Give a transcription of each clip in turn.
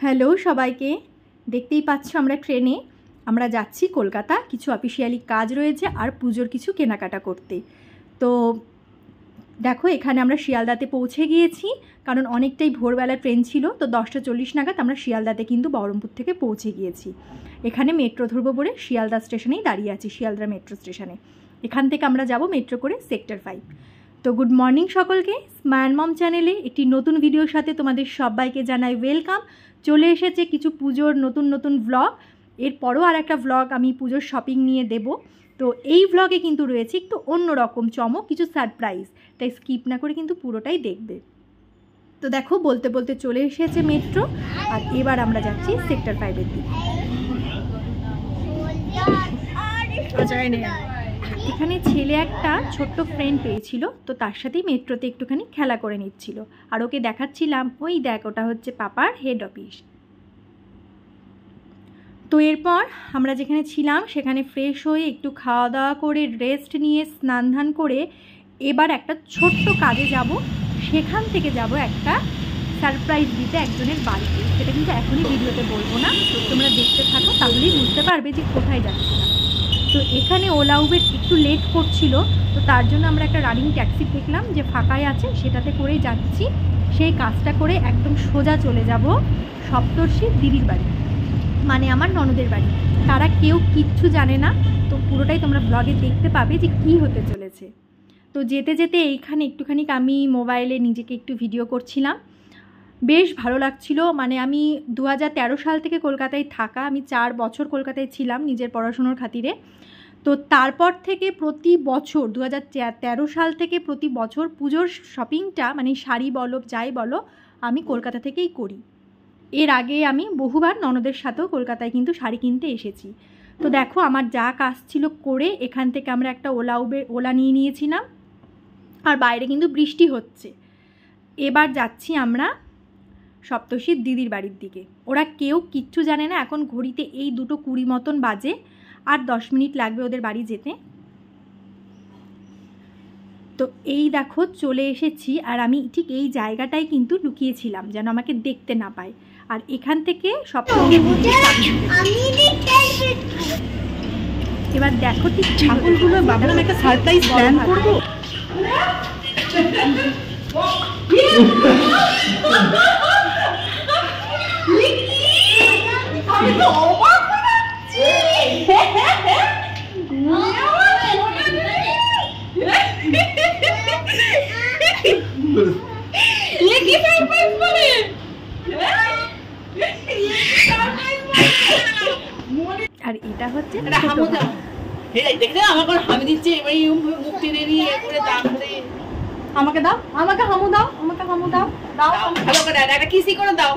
Hello সবাইকে, দেখতেই পাচ্ছ আমরা ট্রেনে আমরা যাচ্ছি কলকাতা। কিছু অফিসিয়ালি কাজ রয়েছে আর পুজোর কিছু কেনাকাটা করতে। তো দেখো এখানে আমরা শিয়ালদাতে পৌঁছে গিয়েছি, কারণ অনেকটাই ভোরবেলা ট্রেন ছিল। তো 10:40 নাগাদ আমরা শিয়ালদাতে কিন্তু বহরমপুর থেকে পৌঁছে গিয়েছি। এখানে মেট্রো ধরবো বলে শিয়ালদা স্টেশনেই দাঁড়িয়ে আছি, শিয়ালদা মেট্রো স্টেশনে। এখান থেকে আমরা যাব মেট্রো করে সেক্টর 5। তো গুড মর্নিং সকলকে, স্মাইল মম চ্যানেলে একটি নতুন ভিডিওর সাথে তোমাদের সবাইকে জানাই ওয়েলকাম। চলে এসেছে কিছু পুজোর নতুন নতুন ভ্লগ। এরপরও আর একটা ভ্লগ আমি পুজোর শপিং নিয়ে দেব। তো এই ভ্লগে কিন্তু রয়েছে একটু অন্যরকম চমক, কিছু সারপ্রাইজ, তাই স্কিপ না করে কিন্তু পুরোটাই দেখবে। তো দেখো বলতে বলতে চলে এসেছে মেট্রো, আর এবার আমরা যাচ্ছি সেক্টর 5-এর দিকে। এখানে ছেলে একটা ছোট্ট ফ্রেন্ড পেয়েছিল, তো তার সাথেই মেট্রোতে একটুখানি খেলা করে নিচ্ছিল, আর ওকে দেখাচ্ছিলাম ওই দেখ ওটা হচ্ছে পাপার হেড অফিস। তো এরপর আমরা যেখানে ছিলাম সেখানে ফ্রেশ হয়ে একটু খাওয়া দাওয়া করে রেস্ট নিয়ে স্নান ধান করে এবার একটা ছোট্ট কাজে যাব। সেখান থেকে যাব একটা সারপ্রাইজ দিতে একজনের বাড়িতে। সেটা কিন্তু এখনই ভিডিওতে বলবো না, তোমরা দেখতে থাকো, তাহলেই বুঝতে পারবে যে কোথায় যাচ্ছি না। তো এখানে ওলা উবের একটু লেট করছিল, তো তার জন্য আমরা একটা রানিং ট্যাক্সি দেখলাম যে ফাঁকাই আছে, সেটাতে করেই যাচ্ছি। সেই কাজটা করে একদম সোজা চলে যাব সপ্তর্ষি দিদির বাড়ি, মানে আমার ননদের বাড়ি। তারা কেউ কিচ্ছু জানে না, তো পুরোটাই তোমরা ব্লগে দেখতে পাবে যে কি হতে চলেছে। তো যেতে যেতে এইখানে একটুখানি আমি মোবাইলে নিজেকে একটু ভিডিও করছিলাম, বেশ ভালো লাগছিল। মানে আমি 2013 সাল থেকে কলকাতায় থাকা, আমি 4 বছর কলকাতায় ছিলাম নিজের পড়াশুনোর খাতিরে। তো তারপর থেকে প্রতি বছর 2013 সাল থেকে প্রতি বছর পুজোর শপিংটা, মানে শাড়ি বলো যাই বলো, আমি কলকাতা থেকেই করি। এর আগে আমি বহুবার ননদের সাথেও কলকাতায় কিন্তু শাড়ি কিনতে এসেছি। তো দেখো আমার যা কাজ ছিল করে এখান থেকে আমরা একটা ওলা নিয়ে নিয়েছিলাম, আর বাইরে কিন্তু বৃষ্টি হচ্ছে। এবার যাচ্ছি আমরা সপ্তর্ষির দিদির বাড়ির দিকে। ওরা কেউ কিচ্ছু জানে না, এখন ঘড়িতে এই 2:20 মতন বাজে, আর 10 মিনিট লাগবে ওদের বাড়ি যেতে। তো এই দেখো চলে এসেছি, আর আমি ঠিক এই জায়গাটাই কিন্তু লুকিয়েছিলাম যেন আমাকে দেখতে না পায়। আর এখান থেকে এবার দেখো ঠিক ছাগলগুলো ভাবলাম একটা সারপ্রাইজ প্ল্যান করবো। আর এটা হচ্ছে আমাকে দাও, আমাকে হামু দাও, আমাকে হামু দাও, দাও ভালো করে একটা কিসি করে দাও,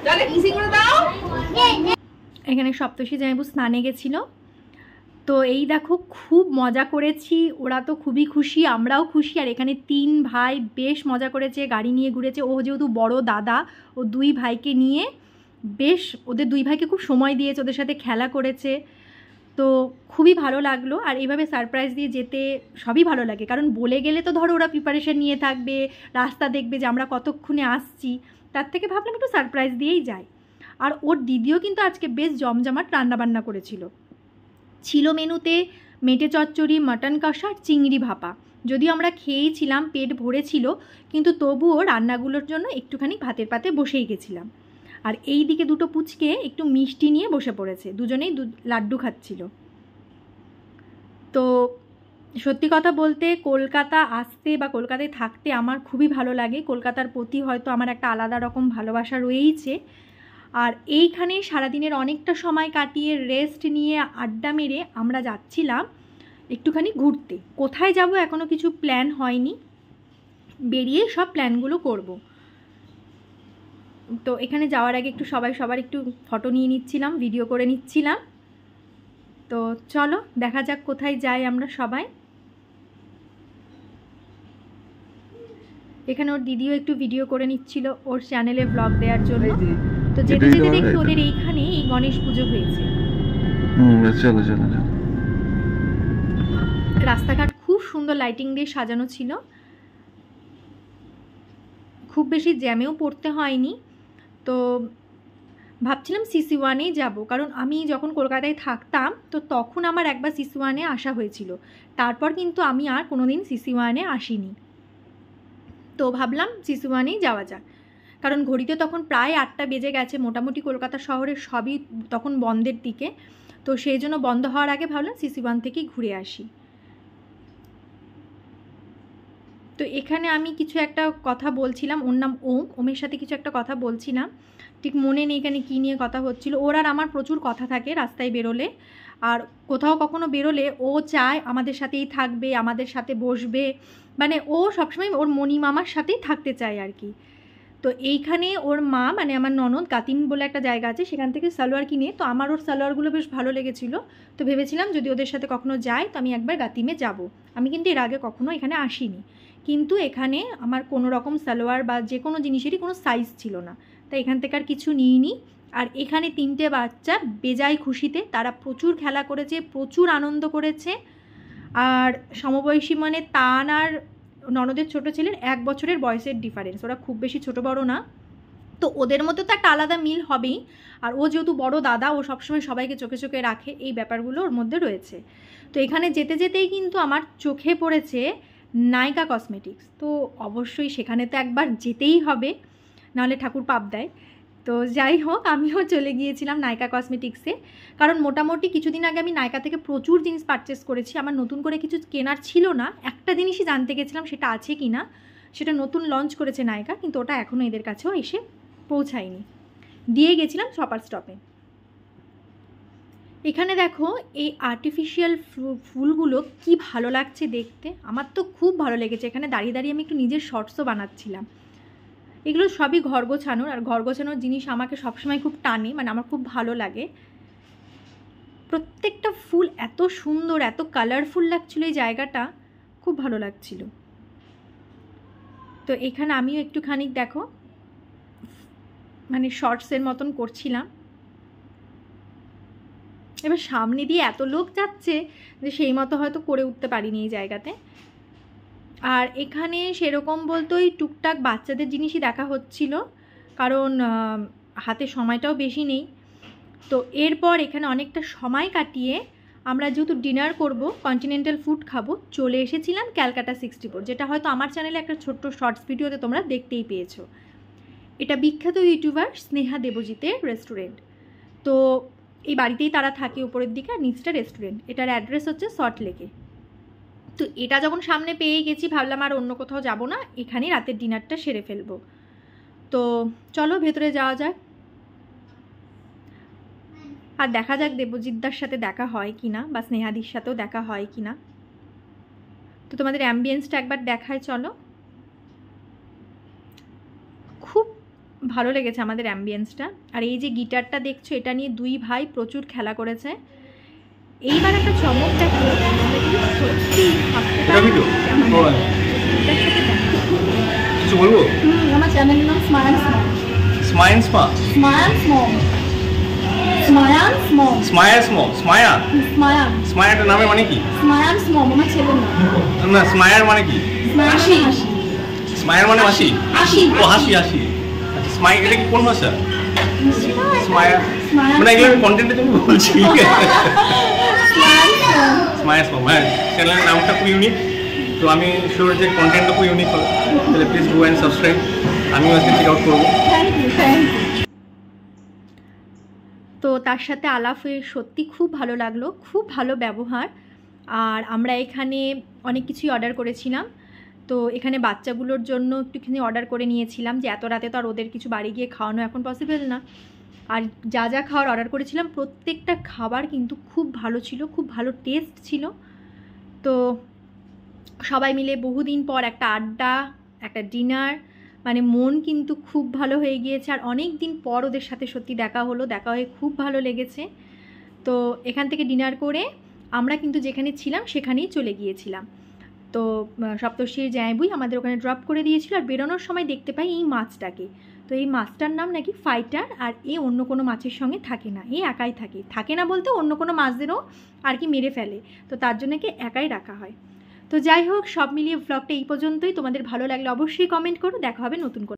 তাহলে কিসি করে দাও। এখানে সপ্তর্ষি জামাইবু স্নানে গেছিল। তো এই দেখো খুব মজা করেছি, ওরা তো খুবই খুশি, আমরাও খুশি। আর এখানে 3 ভাই বেশ মজা করেছে, গাড়ি নিয়ে ঘুরেছে। ও যেহেতু বড় দাদা, ও 2 ভাইকে নিয়ে বেশ ওদের 2 ভাইকে খুব সময় দিয়েছে, ওদের সাথে খেলা করেছে। তো খুবই ভালো লাগলো। আর এইভাবে সারপ্রাইজ দিয়ে যেতে সবই ভালো লাগে, কারণ বলে গেলে তো ধরো ওরা প্রিপারেশন নিয়ে থাকবে, রাস্তা দেখবে যে আমরা কতক্ষণে আসছি, তার থেকে ভাবলাম একটু সারপ্রাইজ দিয়েই যাই। আর ওর দিদিও কিন্তু আজকে বেশ জমজমাট রান্নাবান্না করেছিল। ছিল মেনুতে মেটে চচ্চড়ি, মাটন কষা আর চিংড়ি ভাপা। যদিও আমরা খেয়েছিলাম, পেট ভরেছিল, কিন্তু তবুও রান্নাগুলোর জন্য একটুখানি ভাতের পাতে বসেই গেছিলাম। আর এই দিকে 2টো পুচকে একটু মিষ্টি নিয়ে বসে পড়েছে, দুজনেই লাড্ডু খাচ্ছিল। তো সত্যি কথা বলতে কলকাতা আসতে বা কলকাতায় থাকতে আমার খুবই ভালো লাগে। কলকাতার প্রতি হয়তো আমার একটা আলাদা রকম ভালোবাসা রয়েইছে। আর এইখানে সারাদিনের অনেকটা সময় কাটিয়ে রেস্ট নিয়ে আড্ডা মেরে আমরা যাচ্ছিলাম একটুখানি ঘুরতে। কোথায় যাব এখনও কিছু প্ল্যান হয়নি, বেরিয়ে সব প্ল্যানগুলো করব। তো এখানে যাওয়ার আগে একটু সবার একটু ফটো নিয়ে নিচ্ছিলাম, ভিডিও করে নিচ্ছিলাম। তো চলো দেখা যাক কোথায় যাই আমরা সবাই। এখানে ওর দিদিও একটু ভিডিও করে নিচ্ছিল ওর চ্যানেলে ব্লগ দেওয়ার জন্য। তো যেতে যেতে দেখি ওদের এইখানে এই গণেশ পুজো হয়েছে। রাস্তাঘাট খুব সুন্দর লাইটিং দিয়ে সাজানো ছিল। খুব বেশি জ্যামেও পড়তে হয়নি। তো ভাবছিলাম CC1-এই যাব, কারণ আমি যখন কলকাতায় থাকতাম তো তখন আমার একবার CC1-এ আসা হয়েছিল, তারপর কিন্তু আমি আর কোনোদিন CC1-এ আসিনি। তো ভাবলাম CC1-এই যাওয়া যাক, কারণ ঘড়িতে তখন প্রায় 8টা বেজে গেছে, মোটামুটি কলকাতা শহরের সবই তখন বন্ধের দিকে। তো সেই জন্য বন্ধ হওয়ার আগে ভাবলাম CC1 থেকেই ঘুরে আসি। তো এখানে আমি কিছু একটা কথা বলছিলাম, ওর নাম ওমের সাথে কিছু একটা কথা বলছিলাম, ঠিক মনে নেই এখানে কী নিয়ে কথা হচ্ছিল। ওর আর আমার প্রচুর কথা থাকে রাস্তায় বেরোলে, আর কোথাও কখনো বেরোলে ও চায় আমাদের সাথেই থাকবে, আমাদের সাথে বসবে, মানে ও সবসময় ওর মণি মামার সাথেই থাকতে চায় আর কি। তো এইখানে ওর মা মানে আমার ননদ গাতিম বলে একটা জায়গা আছে, সেখান থেকে সালোয়ার কিনে, তো আমার ওর সালোয়ারগুলো বেশ ভালো লেগেছিলো। তো ভেবেছিলাম যদি ওদের সাথে কখনো যাই তো আমি একবার গাতিমে যাব। আমি কিন্তু এর আগে কখনো এখানে আসিনি, কিন্তু এখানে আমার কোনো রকম সালোয়ার বা যে কোনো জিনিসেরই কোনো সাইজ ছিল না, তাই এখান থেকে আর কিছু নিইনি। আর এখানে 3টে বাচ্চা বেজায় খুশিতে, তারা প্রচুর খেলা করেছে, প্রচুর আনন্দ করেছে। আর সমবয়সী মানে তান আর ননদের ছোট ছেলের 1 বছরের বয়সের ডিফারেন্স, ওরা খুব বেশি ছোট বড় না, তো ওদের মধ্যে তো একটা আলাদা মিল হবেই। আর ও যেহেতু বড় দাদা, ও সবসময় সবাইকে চোখে চোখে রাখে, এই ব্যাপারগুলো ওর মধ্যে রয়েছে। তো এখানে যেতে যেতেই কিন্তু আমার চোখে পড়েছে নায়িকা কসমেটিক্স। তো অবশ্যই সেখানে তো একবার যেতেই হবে, নাহলে ঠাকুর পাপ দেয়। তো যাই হোক, আমিও চলে গিয়েছিলাম নায়িকা কসমেটিক্সে, কারণ মোটামুটি কিছুদিন আগে আমি নায়িকা থেকে প্রচুর জিনিস পারচেস করেছি। আমার নতুন করে কিছু কেনার ছিল না, একটা জিনিসই জানতে গেছিলাম সেটা আছে কি না। সেটা নতুন লঞ্চ করেছে নায়িকা, কিন্তু ওটা এখনও এদের কাছেও এসে পৌঁছায়নি, দিয়ে গেছিলাম শপার স্টপে। এখানে দেখো এই আর্টিফিশিয়াল ফুলগুলো কি ভালো লাগছে দেখতে, আমার তো খুব ভালো লেগেছে। এখানে দাঁড়িয়ে দাঁড়িয়ে আমি একটু নিজের শর্টসও বানাচ্ছিলাম। এগুলো সবই ঘর গোছানোর, আর ঘর গোছানোর জিনিস আমাকে সবসময় খুব টানে, মানে আমার খুব ভালো লাগে। প্রত্যেকটা ফুল এত সুন্দর, এত কালারফুল লাগছিল, এই জায়গাটা খুব ভালো লাগছিল। তো এখানে আমিও একটুখানি দেখো মানে শর্টসের মতন করছিলাম। এবার সামনে দিয়ে এত লোক যাচ্ছে যে সেই মতো হয়তো করে উঠতে পারিনি এই জায়গাতে। আর এখানে সেরকম বলতে ওই টুকটাক বাচ্চাদের জিনিসই দেখা হচ্ছিল, কারণ হাতে সময়টাও বেশি নেই। তো এরপর এখানে অনেকটা সময় কাটিয়ে আমরা যেহেতু ডিনার করব, কন্টিনেন্টাল ফুড খাবো, চলে এসেছিলাম ক্যালকাটা 64, যেটা হয়তো আমার চ্যানেলে একটা ছোট্ট শর্টস ভিডিওতে তোমরা দেখতেই পেয়েছো। এটা বিখ্যাত ইউটিউবার স্নেহা দেবজিতের রেস্টুরেন্ট। তো এই বাড়িতেই তারা থাকে উপরের দিকে, আর নিচটা রেস্টুরেন্ট। এটার অ্যাড্রেস হচ্ছে সল্ট লেকে। তো এটা যখন সামনে পেয়ে গেছি ভাবলাম আর অন্য কোথাও যাব না, এখানেই রাতের ডিনারটা সেরে ফেলবো। তো চলো ভেতরে যাওয়া যাক, আর দেখা যাক দেবজিৎদার সাথে দেখা হয় কি না, বা স্নেহাদির সাথেও দেখা হয় কি না। তো তোমাদের অ্যাম্বিয়েন্সটা একবার দেখায় চলো। খুব ভালো লেগেছে আমাদের অ্যাম্বিয়েন্সটা। আর এই যে গিটারটা দেখছো, এটা নিয়ে 2 ভাই প্রচুর খেলা করেছে। এইবার একটা চমক দেখো, সত্যি ভাবতে পারি কিছু বলবো। আমার চ্যানেলের নাম স্মায়ান্স মম। স্মায়ান্স মম। স্মায়ান্স মম। স্মায়ান্স মম। স্মায়ান্স মম। স্মায়া। স্মায়া। স্মায়াটার নামে মানে কি? স্মায়ান্স মম আমার ছেলের নাম। না, স্মায়ার মানে কি? হাসি। স্মায়ার মানে হাসি। হাসি। ও হাসি হাসি। আচ্ছা, স্মাই এটা কি কোন ভাষা? স্মায়া স্মায়ান্স মানে এগুলো কন্টেন্টের জন্য বলছি। স্মায়ান্স মম। হ্যাঁ, চ্যানেলের নামটা খুব ইউনিক। তো আমি শিওর যে কন্টেন্টটা খুব ইউনিক হবে, তাহলে প্লিজ গো অ্যান্ড সাবস্ক্রাইব। আমিও আজকে চেক আউট করবো। Thank you, thank you. তো তার সাথে আলাপ হয়ে সত্যি খুব ভালো লাগলো, খুব ভালো ব্যবহার। আর আমরা এখানে অনেক কিছুই অর্ডার করেছিলাম। তো এখানে বাচ্চাগুলোর জন্য একটুখানি অর্ডার করে নিয়েছিলাম, যে এত রাতে তো আর ওদের কিছু বাড়ি গিয়ে খাওয়ানো এখন পসিবল না। আর যা যা খাওয়ার অর্ডার করেছিলাম প্রত্যেকটা খাবার কিন্তু খুব ভালো ছিল, খুব ভালো টেস্ট ছিল। তো সবাই মিলে বহুদিন পর একটা আড্ডা, একটা ডিনার, মানে মন কিন্তু খুব ভালো হয়ে গিয়েছে। আর অনেক দিন পর ওদের সাথে সত্যি দেখা হলো, দেখা হয়ে খুব ভালো লেগেছে। তো এখান থেকে ডিনার করে আমরা কিন্তু যেখানে ছিলাম সেখানেই চলে গিয়েছিলাম। তো সপ্তর্ষির জায়বুই আমাদের ওখানে ড্রপ করে দিয়েছিল। আর বেরোনোর সময় দেখতে পাই এই মাছটাকে, তো এই মাছটার নাম নাকি ফাইটার। আর এ অন্য কোনো মাছের সঙ্গে থাকে না, এ একাই থাকে না বলতে অন্য কোনো মাছদেরও আর কি মেরে ফেলে, তো তার জন্য কি একাই রাখা হয়। তো যাই হোক, সব মিলিয়ে ব্লগটা এই পর্যন্তই। তোমাদের ভালো লাগলে অবশ্যই কমেন্ট করো। দেখা হবে নতুন করে।